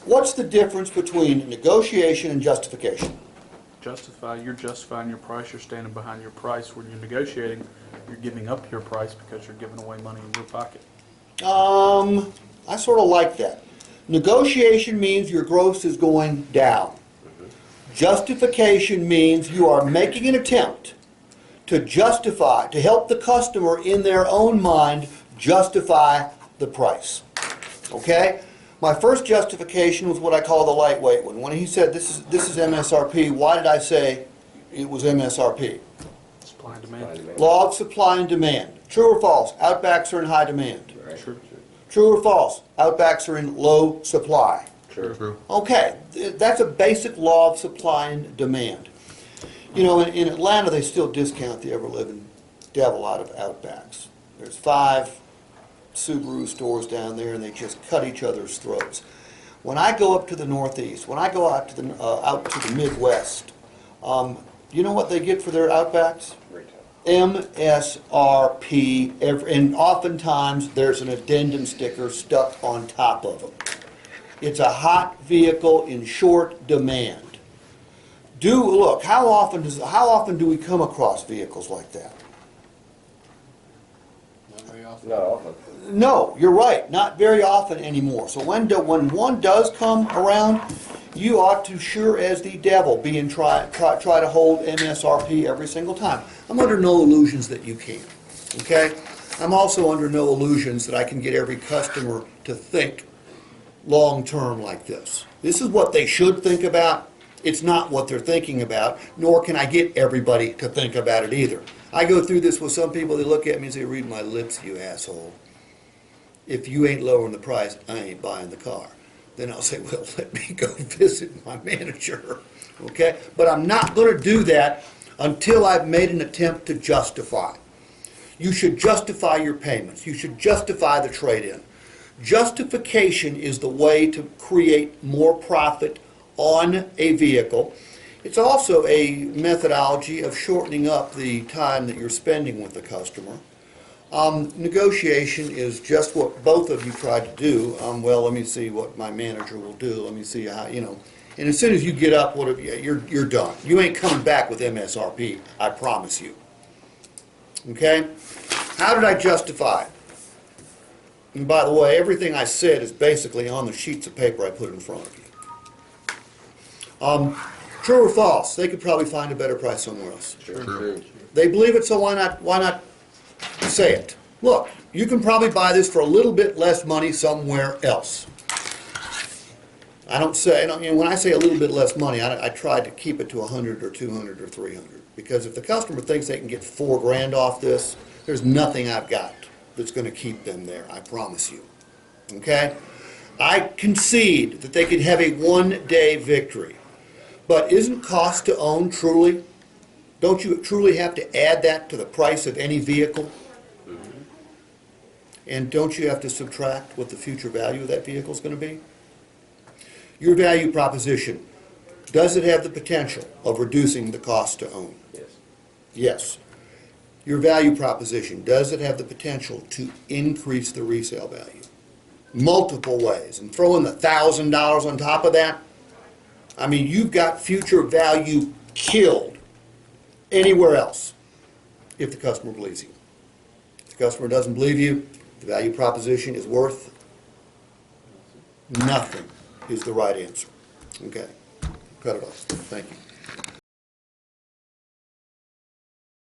What's the difference between negotiation and justification? You're justifying your price, you're standing behind your price. When you're negotiating, you're giving up your price because you're giving away money in your pocket. I sort of like that. Negotiation means your gross is going down. Justification means you are making an attempt to justify, to help the customer in their own mind justify the price. Okay? My first justification was what I call the lightweight one. When he said this is MSRP, why did I say it was MSRP? Supply and demand. Law of supply and demand. True or false? Outbacks are in high demand. True. True or false? Outbacks are in low supply. True. Okay, that's a basic law of supply and demand. You know, in Atlanta, they still discount the ever-living devil out of Outbacks. There's 5 Subaru stores down there, and they just cut each other's throats. When I go up to the Northeast, when I go out to the Midwest, you know what they get for their Outbacks? MSRP, and oftentimes there's an addendum sticker stuck on top of them. It's a hot vehicle in short demand. Look, how often do we come across vehicles like that? Not very often. Not often. No, you're right, not very often anymore. So when one does come around, you ought to, sure as the devil, try to hold MSRP every single time. I'm under no illusions that you can, okay? I'm also under no illusions that I can get every customer to think long-term like this. This is what they should think about. It's not what they're thinking about, nor can I get everybody to think about it either. I go through this with some people, they look at me and say, read my lips, you asshole. If you ain't lowering the price, I ain't buying the car. Then I'll say, well, let me go visit my manager, okay? But I'm not going to do that until I've made an attempt to justify. You should justify your payments. You should justify the trade-in. Justification is the way to create more profit on a vehicle. It's also a methodology of shortening up the time that you're spending with the customer. Negotiation is just what both of you tried to do. Well, let me see what my manager will do. Let me see how, you know. And as soon as you get up, you're done. You ain't coming back with MSRP, I promise you. Okay? How did I justify it? And by the way, everything I said is basically on the sheets of paper I put in front of you. True or false? They could probably find a better price somewhere else. True. They believe it, so why not say it? Look, you can probably buy this for a little bit less money somewhere else. When I say a little bit less money, I try to keep it to 100 or 200 or 300. Because if the customer thinks they can get $4 grand off this, there's nothing I've got that's going to keep them there, I promise you. Okay? I concede that they could have a one-day victory. But isn't cost to own truly? Don't you truly have to add that to the price of any vehicle? And don't you have to subtract what the future value of that vehicle is going to be? Your value proposition, does it have the potential of reducing the cost to own? Yes. Yes. Your value proposition, does it have the potential to increase the resale value? Multiple ways. And throw in the $1,000 on top of that, I mean, you've got future value killed anywhere else if the customer believes you. If the customer doesn't believe you, the value proposition is worth nothing is the right answer. Okay. Cut it off. Thank you.